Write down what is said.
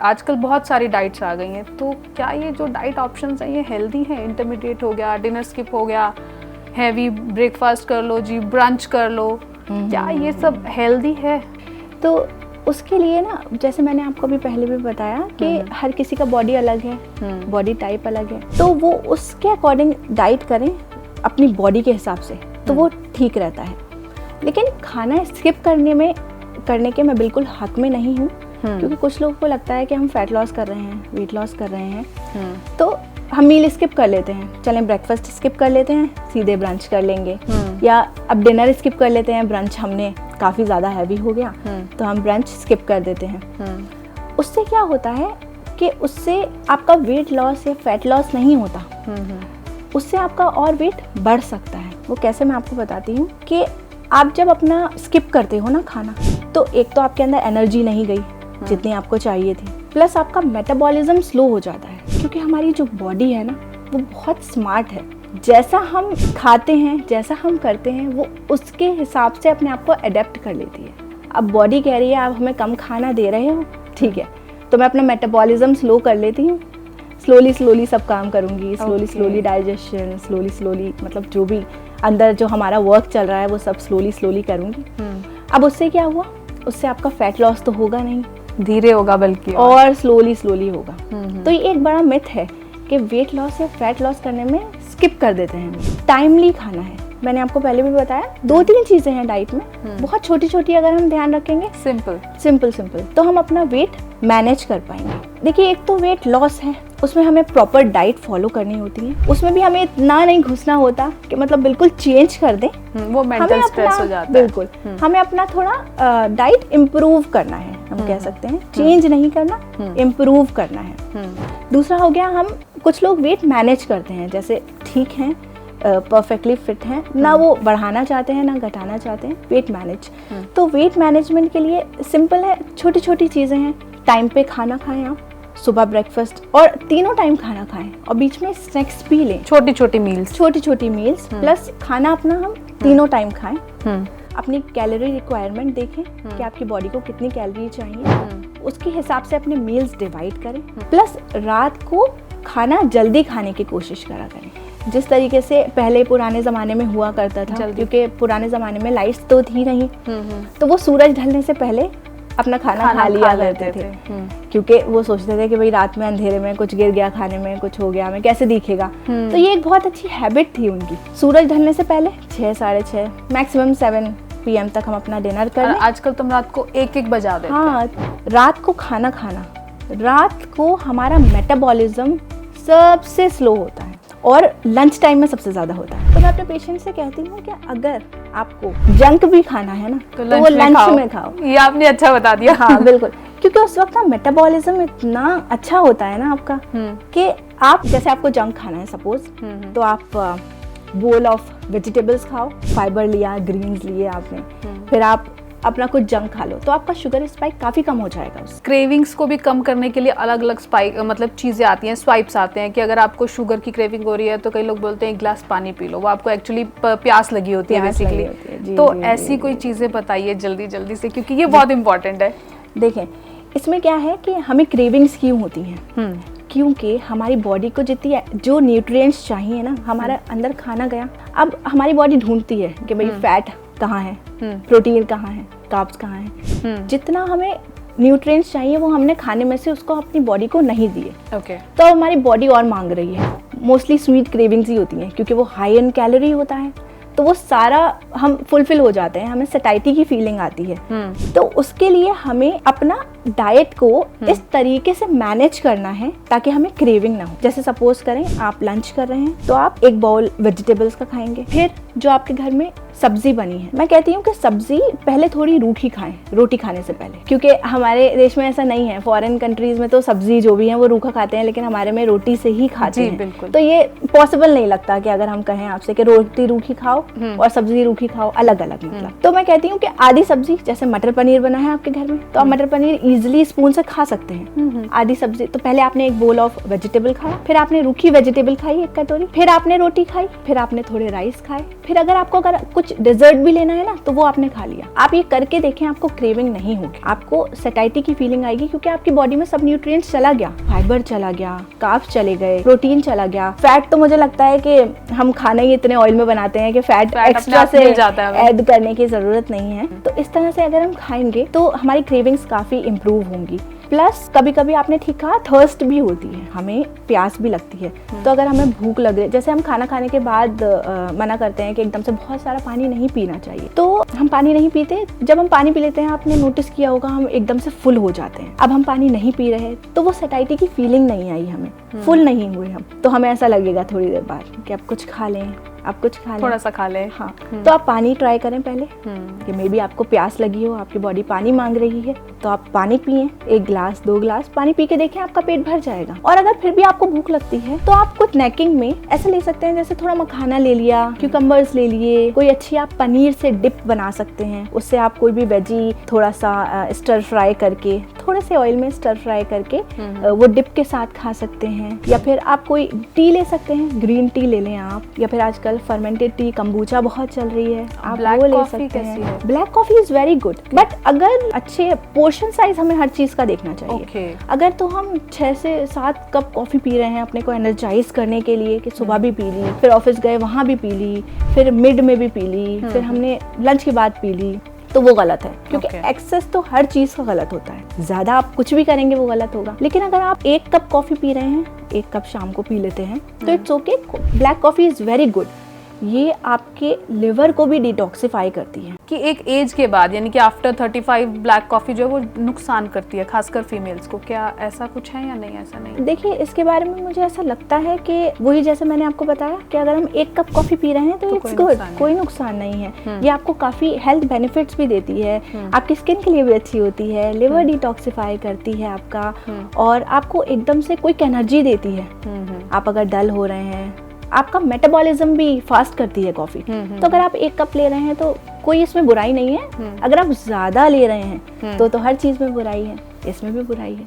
आजकल बहुत सारी डाइट्स आ गई हैं, तो क्या ये जो डाइट ऑप्शंस हैं ये हेल्दी हैं? इंटरमीडिएट हो गया, डिनर स्किप हो गया, हैवी ब्रेकफास्ट कर लो जी, ब्रंच कर लो, क्या ये सब हेल्दी है? तो उसके लिए ना, जैसे मैंने आपको अभी पहले भी बताया कि हर किसी का बॉडी अलग है, बॉडी टाइप अलग है, तो वो उसके अकॉर्डिंग डाइट करें अपनी बॉडी के हिसाब से, तो वो ठीक रहता है। लेकिन खाना स्किप करने के मैं बिल्कुल हक में नहीं हूँ, क्योंकि कुछ लोगों को लगता है कि हम फैट लॉस कर रहे हैं, वेट लॉस कर रहे हैं, तो हम मील स्किप कर लेते हैं। चलें ब्रेकफास्ट स्किप कर लेते हैं, सीधे ब्रंच कर लेंगे, या अब डिनर स्किप कर लेते हैं, ब्रंच हमने काफ़ी ज़्यादा हैवी हो गया तो हम ब्रंच स्किप कर देते हैं। उससे क्या होता है कि उससे आपका वेट लॉस या फैट लॉस नहीं होता, उससे आपका और वेट बढ़ सकता है। वो कैसे, मैं आपको बताती हूँ कि आप जब अपना स्किप करते हो ना खाना, तो एक तो आपके अंदर एनर्जी नहीं गई जितनी आपको चाहिए थी, प्लस आपका मेटाबॉलिज्म स्लो हो जाता है, क्योंकि हमारी जो बॉडी है ना वो बहुत स्मार्ट है। जैसा हम खाते हैं, जैसा हम करते हैं, वो उसके हिसाब से अपने आप को अडेप्ट कर लेती है। अब बॉडी कह रही है आप हमें कम खाना दे रहे हो, ठीक है, तो मैं अपना मेटाबॉलिज्म स्लो कर लेती हूँ, स्लोली सब काम करूँगी, स्लोली डाइजेशन, स्लोली मतलब जो भी अंदर जो हमारा वर्क चल रहा है वो सब स्लोली करूँगी। अब उससे क्या हुआ, उससे आपका फैट लॉस तो होगा नहीं, धीरे होगा बल्कि और स्लोली होगा। तो ये एक बड़ा मिथ है कि वेट लॉस या फैट लॉस करने में स्किप कर देते हैं। टाइमली खाना है, मैंने आपको पहले भी बताया, 2-3 चीजें हैं डाइट में, बहुत छोटी अगर हम ध्यान रखेंगे, सिंपल, तो हम अपना वेट मैनेज कर पाएंगे। देखिए, एक तो वेट लॉस है, उसमें हमें प्रॉपर डाइट फॉलो करनी होती है, उसमें भी हमें इतना नहीं घुसना होता कि मतलब बिल्कुल चेंज कर दें, वो मेंटल स्ट्रेस हो जाता है। बिल्कुल, हमें अपना थोड़ा डाइट इम्प्रूव करना है, हम कह सकते हैं, चेंज नहीं करना, इम्प्रूव करना है। दूसरा हो गया, हम कुछ लोग वेट मैनेज करते हैं, जैसे ठीक हैं, परफेक्टली फिट हैं, ना वो बढ़ाना चाहते हैं ना घटाना चाहते हैं, वेट मैनेज। तो वेट मैनेजमेंट के लिए सिंपल है, छोटी चीज़ें हैं। टाइम पे खाना खाएं आप, सुबह ब्रेकफास्ट और तीनों टाइम खाना खाएं, और बीच में स्नैक्स भी लें, छोटी मील्स प्लस खाना अपना हम तीनों टाइम खाएं। अपनी कैलोरी रिक्वायरमेंट देखें कि आपकी बॉडी को कितनी कैलोरी चाहिए, उसके हिसाब से अपने मील्स डिवाइड करें, प्लस रात को खाना जल्दी खाने की कोशिश करा करें, जिस तरीके से पहले पुराने ज़माने में हुआ करता था, क्योंकि पुराने ज़माने में लाइट्स तो थी नहीं, तो वो सूरज ढलने से पहले अपना खाना खा लिया करते थे, क्योंकि वो सोचते थे कि भाई रात में अंधेरे में कुछ गिर गया, खाने में कुछ हो गया, हमें कैसे दिखेगा। तो ये एक बहुत अच्छी हैबिट थी उनकी, सूरज ढलने से पहले 6, 6:30, मैक्सिमम 7 PM तक हम अपना डिनर कर लें। आजकल तुम रात को 1 बजा देते हैं। हाँ, रात को खाना, रात को हमारा मेटाबॉलिज्म सबसे स्लो होता है और लंच टाइम में सबसे ज़्यादा होता है। तो मैं अपने पेशेंट से कहती हूँ कि अगर आपको जंक भी खाना है ना, तो वो लंच में खाओ। ये आपने अच्छा बता दिया। हाँ बिल्कुल, क्योंकि उस वक्त ना मेटाबॉलिज्म इतना अच्छा होता है ना आपका, कि आप जैसे आपको जंक खाना है सपोज, तो आप बोल ऑफ वेजिटेबल्स खाओ, फाइबर लिया, ग्रीन्स लिए आपने, फिर आप अपना कुछ जंक खा लो, तो आपका शुगर स्पाइक काफ़ी कम हो जाएगा। क्रेविंग्स को भी कम करने के लिए अलग अलग स्पाइक मतलब चीज़ें आती हैं, स्वाइप्स आते हैं, कि अगर आपको शुगर की क्रेविंग हो रही है तो कई लोग बोलते हैं 1 गिलास पानी पी लो, वो आपको एक्चुअली प्यास लगी होती है बेसिकली। तो ऐसी कोई चीज़ें बताइए जल्दी से, क्योंकि ये बहुत इंपॉर्टेंट है। देखें, इसमें क्या है कि हमें क्रेविंग्स क्यों होती हैं, क्योंकि हमारी बॉडी को जितनी जो न्यूट्रिएंट्स चाहिए ना, हमारा अंदर खाना गया, अब हमारी बॉडी ढूंढती है कि भाई फैट कहाँ है, प्रोटीन कहाँ है, कार्ब्स कहाँ है, जितना हमें न्यूट्रिएंट्स चाहिए वो हमने खाने में से उसको अपनी बॉडी को नहीं दिए। तो हमारी बॉडी और मांग रही है, मोस्टली स्वीट क्रेविंग्स ही होती हैं, क्योंकि वो हाई इन कैलोरी होता है, तो वो सारा हम फुलफिल हो जाते हैं, हमें सटाइटी की फीलिंग आती है। तो उसके लिए हमें अपना डाइट को इस तरीके से मैनेज करना है ताकि हमें क्रेविंग ना हो। जैसे सपोज करें आप लंच कर रहे हैं, तो आप 1 बाउल वेजिटेबल्स का खाएंगे, फिर जो आपके घर में सब्जी बनी है, मैं कहती हूँ कि सब्जी पहले थोड़ी रूखी खाएं रोटी खाने से पहले, क्योंकि हमारे देश में ऐसा नहीं है, फॉरेन कंट्रीज में तो सब्जी जो भी है वो रूखा खाते हैं, लेकिन हमारे में रोटी से ही खाते हैं। बिल्कुल। तो ये पॉसिबल नहीं लगता कि अगर हम कहें आपसे कि रोटी रूखी खाओ और सब्जी रूखी खाओ, अलग अलग मतलब। तो मैं कहती हूँ कि आधी सब्जी, जैसे मटर पनीर बना है आपके घर में, तो आप मटर पनीर इजिली स्पून से खा सकते हैं। आधी सब्जी, तो पहले आपने 1 बोल ऑफ वेजिटेबल खाया, फिर आपने रूखी वेजिटेबल खाई 1 कटोरी, फिर आपने रोटी खाई, फिर आपने थोड़े राइस खाए, फिर अगर आपको कुछ कुछ डिजर्ट भी लेना है ना तो वो आपने खा लिया। आप ये करके देखें, आपको क्रेविंग नहीं होगी, आपको सैटिस्फाइड की फीलिंग आएगी, क्योंकि आपकी बॉडी में सब न्यूट्रिएंट्स चला गया, फाइबर चला गया, कार्ब्स चले गए, प्रोटीन चला गया। फैट तो मुझे लगता है कि हम खाना ही इतने ऑयल में बनाते हैं कि फैट एक्स्ट्रा से ऐड करने की जरूरत नहीं है। तो इस तरह से अगर हम खाएंगे तो हमारी क्रेविंग्स काफी इंप्रूव होंगी। प्लस कभी कभी आपने ठीक कहा, थर्स्ट भी होती है, हमें प्यास भी लगती है। तो अगर हमें भूख लग रही है, जैसे हम खाना खाने के बाद मना करते हैं कि एकदम से बहुत सारा पानी नहीं पीना चाहिए, तो हम पानी नहीं पीते। जब हम पानी पी लेते हैं, आपने नोटिस किया होगा, हम एकदम से फुल हो जाते हैं। अब हम पानी नहीं पी रहे तो वो सैटिस्फाइड की फीलिंग नहीं आई हमें, फुल नहीं हुए हम, तो हमें ऐसा लगेगा थोड़ी देर बाद कि अब कुछ खा लें, आप कुछ खा लें, थोड़ा सा खा ले। हाँ, तो आप पानी ट्राई करें पहले कि मे बी आपको प्यास लगी हो, आपकी बॉडी पानी मांग रही है, तो आप पानी पिए, 1 गिलास 2 गिलास पानी पी के देखें, आपका पेट भर जाएगा। और अगर फिर भी आपको भूख लगती है तो आप कुछ स्नैकिंग में ऐसे ले सकते हैं, जैसे थोड़ा मखाना ले लिया, क्यूकम्बर्स ले लिए, कोई अच्छी आप पनीर से डिप बना सकते हैं, उससे आप कोई भी वेजी थोड़ा सा स्टर फ्राई करके, थोड़े से ऑयल में स्टर फ्राई करके वो डिप के साथ खा सकते हैं। या फिर आप कोई टी ले सकते हैं, ग्रीन टी ले लें आप, या फिर आजकल फर्मेंटेड टी कंबूचा बहुत चल रही है, आप वो ले सकते हैं। Black coffee is very good, but अगर अच्छे पोर्शन साइज हमें हर चीज का देखना चाहिए। अगर तो हम 6 से 7 कप कॉफी पी रहे हैं अपने को एनर्जाइज करने के लिए, कि सुबह भी पी ली, फिर ऑफिस गए वहां भी पी ली, फिर मिड में भी पी ली, फिर हमने लंच के बाद पी ली, तो वो गलत है, क्योंकि एक्सेस तो हर चीज का गलत होता है। ज्यादा आप कुछ भी करेंगे वो गलत होगा। लेकिन अगर आप 1 कप कॉफी पी रहे हैं, 1 कप शाम को पी लेते हैं, तो it's okay. Black coffee is very good, ये आपके लिवर को भी डिटॉक्सिफाई करती है। कि एक एज के बाद, यानी कि आफ्टर 35 ब्लैक कॉफी जो है वो नुकसान करती है, खासकर फीमेल्स को, क्या ऐसा कुछ है या नहीं? ऐसा नहीं, देखिए इसके बारे में मुझे ऐसा लगता है कि वही जैसे मैंने आपको बताया कि अगर हम 1 कप कॉफी पी रहे हैं तो इट्स गुड, कोई नुकसान नहीं है। ये आपको काफी हेल्थ बेनिफिट्स भी देती है, आपकी स्किन के लिए भी अच्छी होती है, लिवर डिटॉक्सिफाई करती है आपका, और आपको एकदम से क्विक एनर्जी देती है। आप अगर डल हो रहे हैं, आपका मेटाबॉलिज्म भी फास्ट करती है कॉफी। तो अगर आप 1 कप ले रहे हैं तो कोई इसमें बुराई नहीं है। अगर आप ज्यादा ले रहे हैं तो हर चीज में बुराई है, इसमें भी बुराई है।